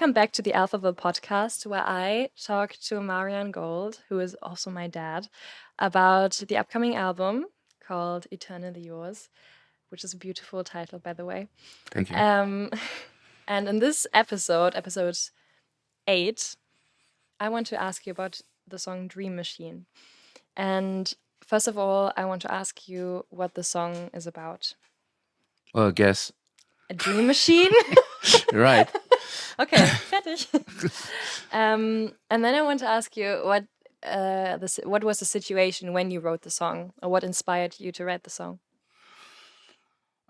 welcome back to the Alphaville podcast, where I talk to Marian Gold, who is also my dad, about the upcoming album called Eternally Yours, which is a beautiful title, by the way. Thank you. And in this episode 8, I want to ask you about the song Dream Machine. And first of all, I want to ask you what the song is about. Well, guess. A dream machine? Right. Okay, fertig. And then I want to ask you what was the situation when you wrote the song, or what inspired you to write the song?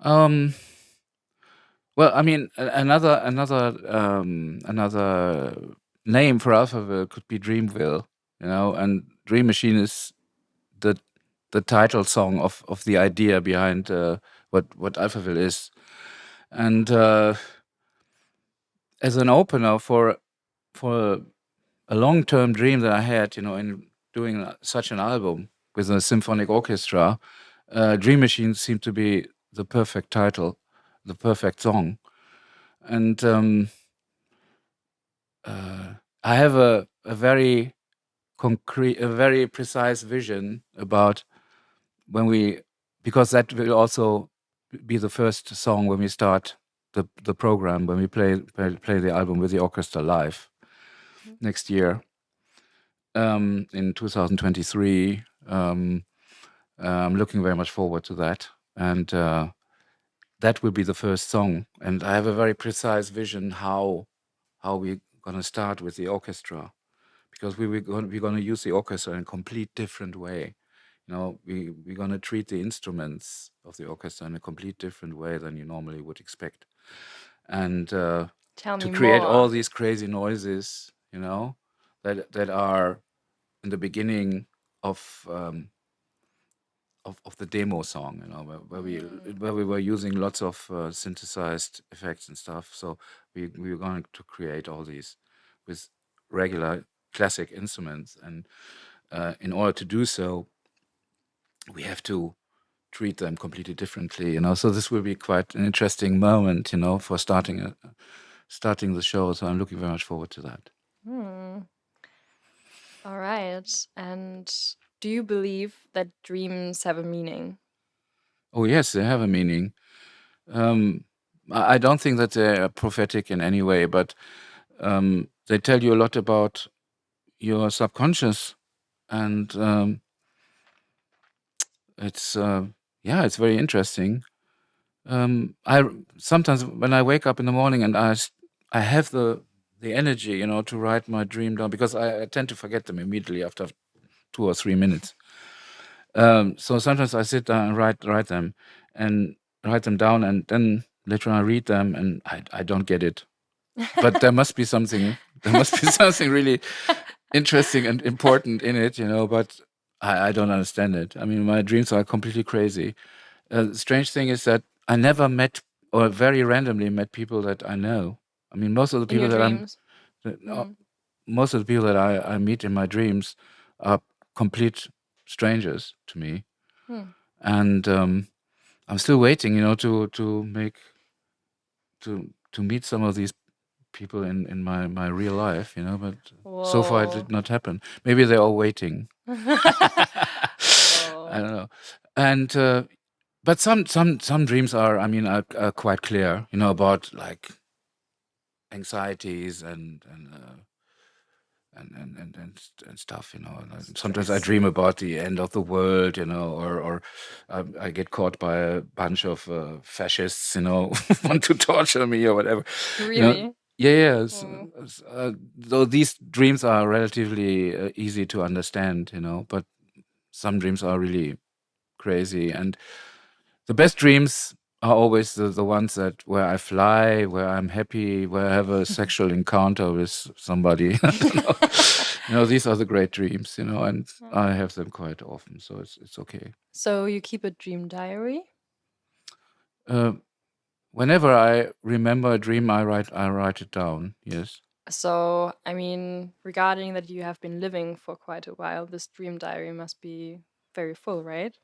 Well, I mean, another name for Alphaville could be Dreamville, and Dream Machine is the title song of the idea behind what Alphaville is, and as an opener for a long-term dream that I had, in doing such an album with a symphonic orchestra, Dream Machine seemed to be the perfect title, the perfect song. And I have a very concrete, a very precise vision about because that will also be the first song when we start the program, when we play the album with the orchestra live next year, in 2023. I'm looking very much forward to that, and that will be the first song. And I have a very precise vision how we're gonna start with the orchestra, because we're gonna use the orchestra in a complete different way. We're gonna treat the instruments of the orchestra in a complete different way than you normally would expect, and Tell to me create all more. these crazy noises, that are in the beginning of the demo song, where we were using lots of synthesized effects and stuff. So we were going to create all these with regular classic instruments, and in order to do so, we have to treat them completely differently. So this will be quite an interesting moment, for starting the show. So I'm looking very much forward to that. All right. And do you believe that dreams have a meaning? Oh yes, they have a meaning. I don't think that they're prophetic in any way, but they tell you a lot about your subconscious, and it's it's very interesting. I sometimes when I wake up in the morning and I have the energy, to write my dream down, because I tend to forget them immediately after 2 or 3 minutes. So sometimes I sit down and write them down, and then later on I read them and I don't get it. But there must be something really interesting and important in it, but I don't understand it. I mean, my dreams are completely crazy. The strange thing is that I never met, or very randomly met, people that I know. I mean, most of the In your people dreams? most of the people that I meet in my dreams are complete strangers to me. And I'm still waiting, to meet some of these people in my real life, but so far it did not happen. Maybe they're all waiting. I don't know. And but some dreams are quite clear, about like anxieties and stuff, Like, sometimes I dream about the end of the world, or I get caught by a bunch of fascists, want to torture me or whatever. Really? Yeah. Though these dreams are relatively easy to understand, but some dreams are really crazy, and the best dreams are always the ones where I fly, where I'm happy, where I have a sexual encounter with somebody. These are the great dreams, and I have them quite often, so it's okay. So you keep a dream diary? Whenever I remember a dream, I write it down. Yes. So, I mean, regarding that you have been living for quite a while, this dream diary must be very full, right?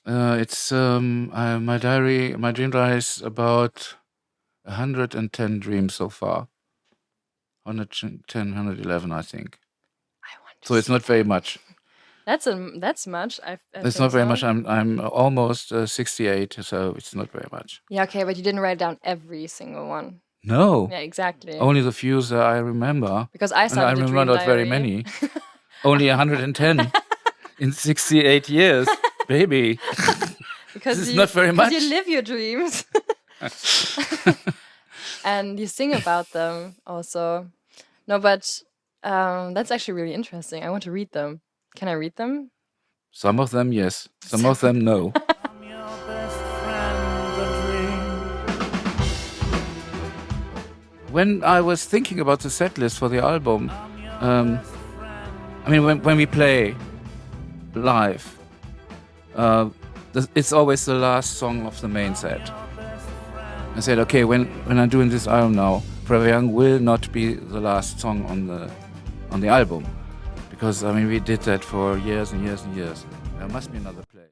It's my dream diary is about 110 dreams so far. 110, 111, I think. I want to So it's see not very that. much. That's much. I It's think not very so. much. I'm almost 68, so it's not very much. Yeah, okay, but you didn't write down every single one. No, Yeah, exactly. only the few that I remember. Because I And I started a remember dream not very diary. many. Only 110 in 68 years, baby. Because This is you, not very because you much. live your dreams. And you sing about them also. No, but that's actually really interesting. I want to read them. Can I read them? Some of them, yes. Some of them, no. I'm your best friend, the dream. When I was thinking about the set list for the album, I mean, when we play live, it's always the last song of the main set. I said, okay, when I'm doing this album now, Forever Young will not be the last song on the album, because I mean we did that for years and years and years. There must be another play.